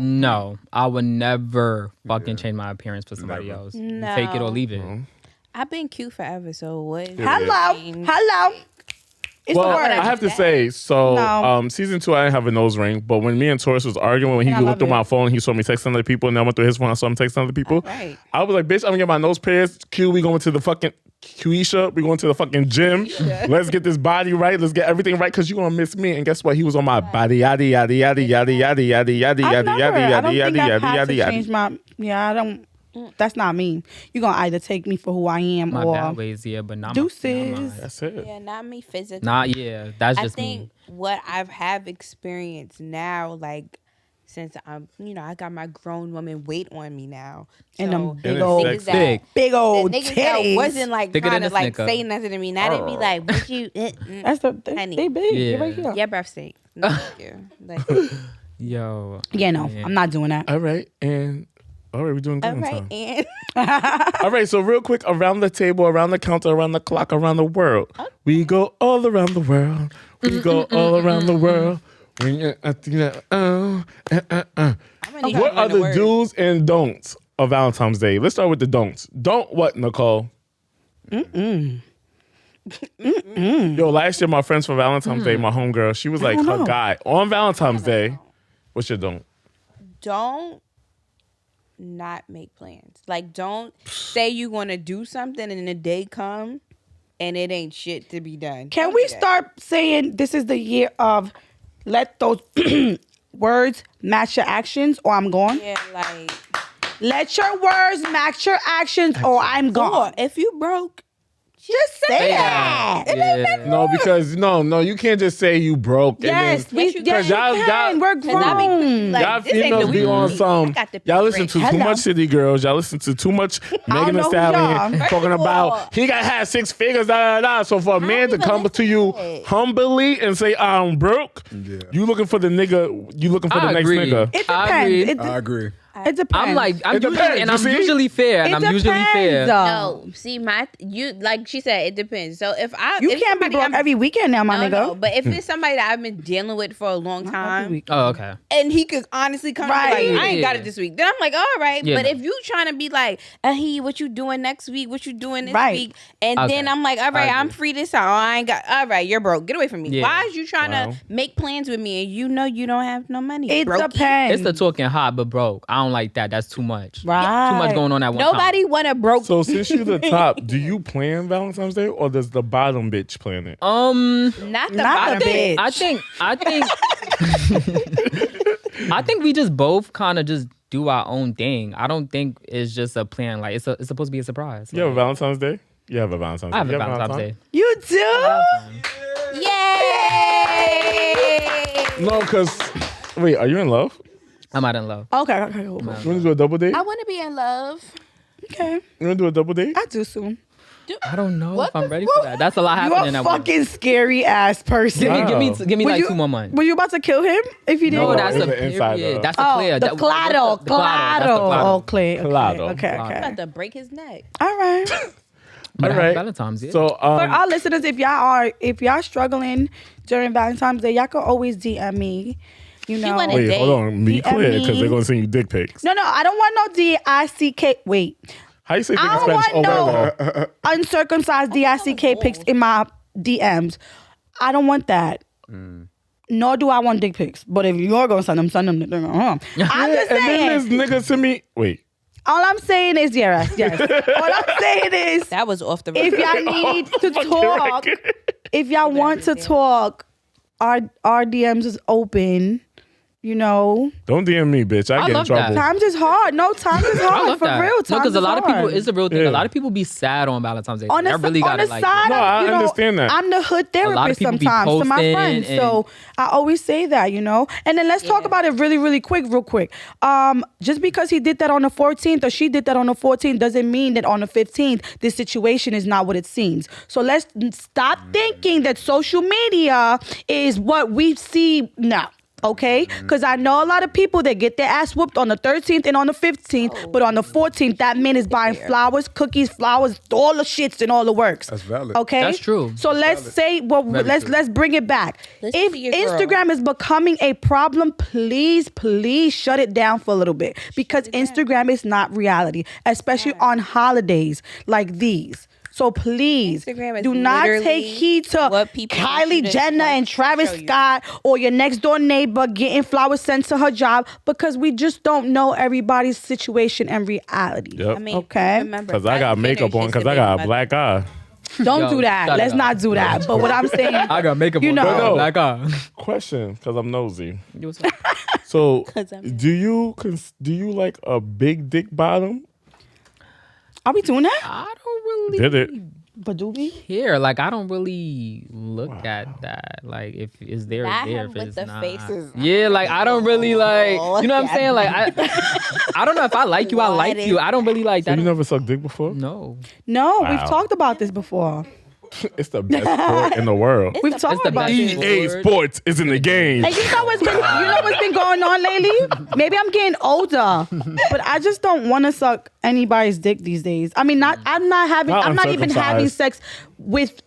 No, I would never fucking change my appearance for somebody else. No. Take it or leave it. I've been cute forever, so what? Hello. It's Well, the word. I have to say, so No. season 2, I didn't have a nose ring, but when me and Taurus was arguing, when he I looked love through it. my phone, he saw me texting other people, and then I went through his phone, I saw him texting other people. Right. I was like, bitch, I'm gonna get my nose pierced. Q, we going to the fucking Quisha, we going to the fucking gym. Let's get this body right. Let's get everything right, because you're gonna miss me. And guess what? He was on my body, yaddy, yaddy, yaddy, yaddy, yaddy, yaddy, yaddy, I yaddy, don't yaddy, think yaddy, I've yaddy, had to yaddy, change yaddy. my. Yeah, I don't. That's not me. You're gonna either take me for who I am My or bad ways, yeah, but not deuces. That's it. Yeah, not me physically. Yeah, that's I just think me. what have experienced now, since I got my grown woman weight on me now. And them So big it's old, sexy. Big. big the old niggas that titties. wasn't Thicker trying than to a Snicker. say nothing to me. Now they be like, "What you?" That's Honey. they big. Yeah. They're right here. Your breath stink. No, thank you. Yo. Yeah, no, I'm not doing that. All right, and all right, we're doing good All on right, time. and All right, so real quick, around the table, around the counter, around the clock, around the world. We go all around the world. We go all around the world. When you're at the, I'm gonna need you What to are run the word. do's and don'ts of Valentine's Day? Let's start with the don'ts. Don't what, Nicole? Yo, last year, my friends for Valentine's Day, my homegirl, she was like, don't her know. guy on Valentine's Day. What's your don't? Don't not make plans. Don't say you want to do something and the day come and it ain't shit to be done. Can Don't we do that. start saying this is the year of let those words match your actions or I'm gone? Yeah, Let your words match your actions or I'm or gone. if you broke, Just say that. Yeah. No, because no, you can't just say you broke. Yes, and we you Cause yes, you can. We're grown. Like, y'all this ain't females the be week. on some. I got the Y'all listen break. to too Hello. much City Girls. Y'all listen to too much Megan Thee know who Stallion y'all. talking First of all, about he got to have 6 figures. Da, da, da. So for a man to even come listen to you to it. humbly and say I'm broke, you looking for the nigga. You looking for the I next agree. nigga. It I depends. agree. I agree. It depends. I'm like, I'm It usually, depends, and you I'm see? usually fair, and It I'm usually fair. depends, though. No, see, you like she said, it depends. So if You if can't be somebody broke every weekend now, my nigga. No, but if it's somebody that I've been dealing with for a long Every time, week. Oh, okay. and he could honestly come and be like, I ain't got it Yeah. this week. Then I'm like, all right. Yeah, But no. if you trying to be like, he, what you doing next week? What you doing this Right. week? And Okay. then I'm like, all right, I I'm agree. free this time. Oh, I ain't got. All right, you're broke. Get away from me. Yeah. Why is you trying Wow. to make plans with me and you know you don't have no money? It Brokey. depends. It's the talking hot but broke. I don't like that. That's too much. Right. Too much going on at one Nobody time. want a broke. So since you the top, do you plan Valentine's Day or does the bottom bitch plan it? not the Not bottom the bitch. bitch. I think I think we just both kind of just do our own thing. I don't think it's just a plan. Like it's supposed to be a surprise. You have a Like, Valentine's Day? You have a Valentine's Day. I have You a Valentine's Day. You do? Yay! No, because wait, are you in love? I'm not in love. Okay, cool. You want to do a double date? I want to be in love. Okay. You want to do a double date? I do soon. I don't know What if I'm the ready fuck? for that. That's a lot You happening a at once. fucking scary ass person. Give me Were like you- 2 more months. Were you about to kill him if you didn't? No, No, that's it's the the inside, period. though. That's the clear. the That- clado. that's the clado. Oh, clear. Clado. Okay, I'm okay. about to break his neck. All right. But All I have right. Valentine's, yeah. So For our listeners, if y'all struggling during Valentine's Day, y'all can always DM me. You know. wanna wait, date. hold on. Be DM clear, because me. they're gonna send you dick pics. No, I don't want no DICK. Wait. How you say dick in I don't Spanish? want no Huevo. uncircumcised DICK pics in my DMs. I don't want that. Nor do I want dick pics. But if you're gonna send them. I'm just And then saying. this nigga sent me. Wait. All I'm saying is yes. All I'm saying is That was off the if record. y'all need to talk, if y'all want to talk, our DMs is open. You know, Don't DM me, bitch. I get in love trouble. that. times is hard. No, times is I hard love for that. real. No, Times because a is lot of people, hard. it's a real thing. Yeah. A lot of people be sad on Valentine's Day. On the, I really on gotta the like. side, No, of, I you know, understand that. I'm the hood lot of therapist people be sometimes to my posting friends, and- so I always say that, you know. And then let's talk about it real quick. Just because he did that on the 14th or she did that on the 14th doesn't mean that on the 15th this situation is not what it seems. So let's stop thinking that social media is what we see now. Okay, because I know a lot of people that get their ass whooped on the 13th and on the 15th, but on the 14th, that man is buying flowers, cookies, flowers, all the shits and all the works. That's valid. Okay, That's true. So let's say, well, Very let's true. bring it back. Listen If to your girl. Instagram is becoming a problem, please shut it down for a little bit because Instagram is not reality, especially on holidays like these. So please Instagram is do not literally take heed to what people want you Kylie to, Jenner like, and Travis show you. Scott or your next door neighbor getting flowers sent to her job because we just don't know everybody's situation and reality. Yep. I mean, Okay. remember, Because I got Kylie makeup Jenner on is because the I got big a black eye. Don't Yo, do that. shut Let's it not up. do that. But what I'm saying, I got makeup You on. know. But No. Black eye. Question, because I'm nosy. You was like, So, 'Cause I'm- do you like a big dick bottom? are we doing that? I don't really Did it? But do we? care. Like I don't really look at that. Like if it's there, Not it's there. him If with it's the not, faces. yeah. Like I don't really like. You know what I'm saying? Like I don't know if I like you. I like What you. is I don't really like So that. you never sucked dick before? No. No, we've Wow. talked about this before. It's the best sport in the world. We've talked the about best this. sport. EA Sports is in the game. And you know what's been going on lately? Maybe I'm getting older, but I just don't want to suck anybody's dick these days. I mean, I'm not even having uncircumcised. sex with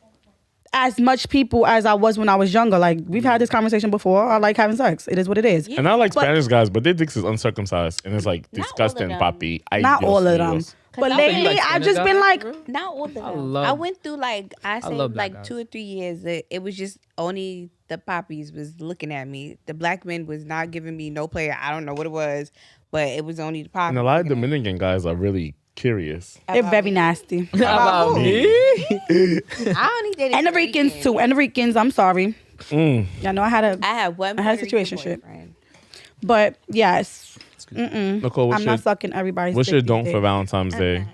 as much people as I was when I was younger. Like we've had this conversation before. I like having sex. It is what it is. And I like But- Spanish guys, but their dicks is uncircumcised. And it's like Not all of disgusting, them. papi. Ay, Not Dios all of them. míos. But I lately, like I've Spanish just been guys, like, Not all of them. I love- went through like I say love black like guys. 2 or 3 years that it was just only the poppies was looking at me. The black men was not giving me no player. I don't know what it was, but it was only the poppies. And a lot of looking at me. Dominican guys are really curious. they're very nasty. About me? I only dated And the Puerto Ricans Ricans. too. And the Ricans, I'm sorry. Y'all know I had I had one. I had a Puerto Rican situationship. boyfriend. but yes, Nicole, I'm not sucking everybody's what's dick your these don't days. for Valentine's Day?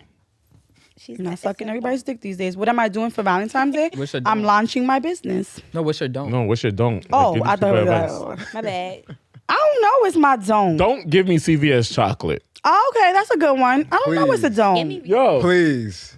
She's I'm not it's sucking simple. everybody's dick these days. What am I doing for Valentine's Day? What's your I'm don't? launching my business. No, what's your don't? No, what's your don't? Oh, give I these people thought advice. My bad. I don't know. It's my don't. Don't give me CVS chocolate. Oh, okay, that's a good one. I don't know what's a Please. don't. Give me. Yo, Please.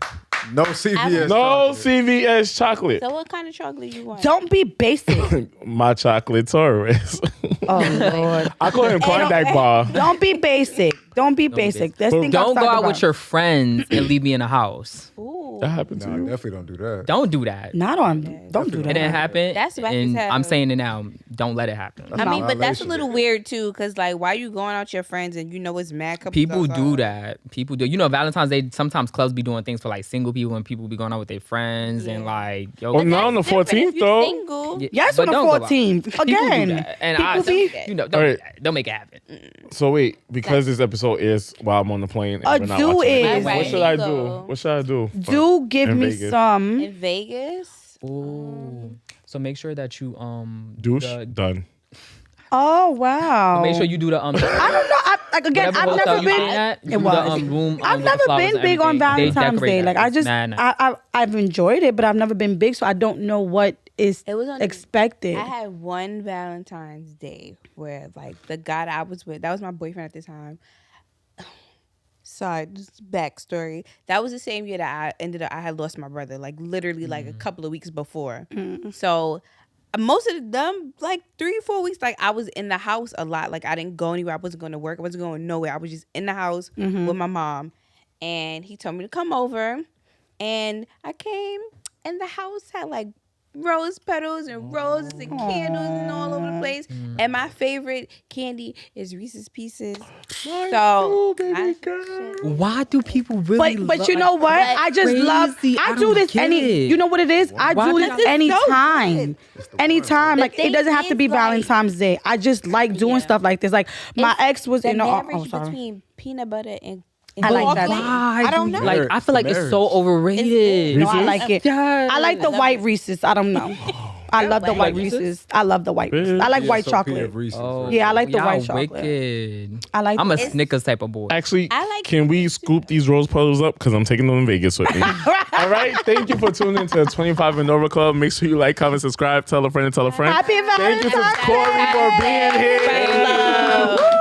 No CVS. no chocolate. CVS chocolate. So what kind of chocolate you want? Don't be basic. My chocolate Taurus. Oh Lord. I call him Klondike bar. Don't be basic. Don't be basic. Let's think Don't outside go the out with box. your friends and leave me in the house. Ooh. That happened to No, you. definitely don't do that. Don't do that. Not on. Don't do It didn't that. happen. That's whack and as hell. I'm saying it now. Don't let it happen. I mean, but that's a violation. little weird too, cause like, why you going out with your friends and you know it's mad couples People outside? do that. People do. You know, Valentine's Day, sometimes clubs be doing things for like single people and people be going out with their friends and like, yo. Oh, not on the Different. If 14th you though. single, Yeah, Yes, but on the don't go out. 14th. People do Again. that. And People I, be- you know, don't, Alright. do that. Don't make it happen. So wait, because this episode is while I'm on the plane. And A we're not do watching it, is- What should I do? Go. What should I do? Do give In me Vegas. some. in Vegas. Ooh. So make sure that you Douche the- done. Oh wow. make sure you do the I don't know. Again, whatever I've hotel never you staying been. at, you It do was. the room. I've with the never flowers been and big on everything. They Valentine's decorate Day. that. Like I It's just, mad nice. I've enjoyed it, but I've never been big, so I don't know what is It was only- expected. I had one Valentine's Day where like the guy that I was with, that was my boyfriend at the time. Sorry, just backstory. That was the same year that I had lost my brother, like literally like a couple of weeks before. So most of them, like 3-4 weeks, like I was in the house a lot. Like I didn't go anywhere. I wasn't going to work. I wasn't going nowhere. I was just in the house with my mom. And he told me to come over. And I came and the house had like rose petals and roses and candles and all over the place. And my favorite candy is Reese's Pieces. So Why do people really? But you know what? I just love. Crazy. I I do don't this get any. it. You know what it is? I Why do do this y'all- anytime. Anytime. The Like it thing doesn't have to is, be like- Valentine's Day. I just like doing stuff like this. Like my ex was the in the. marriage Oh, sorry. between peanut butter and I like that. chocolate. Why? I don't know. Like I feel like it's so overrated. No, I like it. Yes. I like the love white it. Reese's. I don't know. I love the white Reese's? Reese's. I love the white Reese's. I like white chocolate. Oh, Yeah, I like the y'all white chocolate. Wicked. I like. I'm a the- Snickers type of boy. Actually, I like can we scoop these rose petals up? Because I'm taking them to Vegas with me. All right. Thank you for tuning into the 25 and Over Club. Make sure you like, comment, subscribe, tell a friend, and tell a friend. Happy Thank you to Valentine's Korey for being here. Love.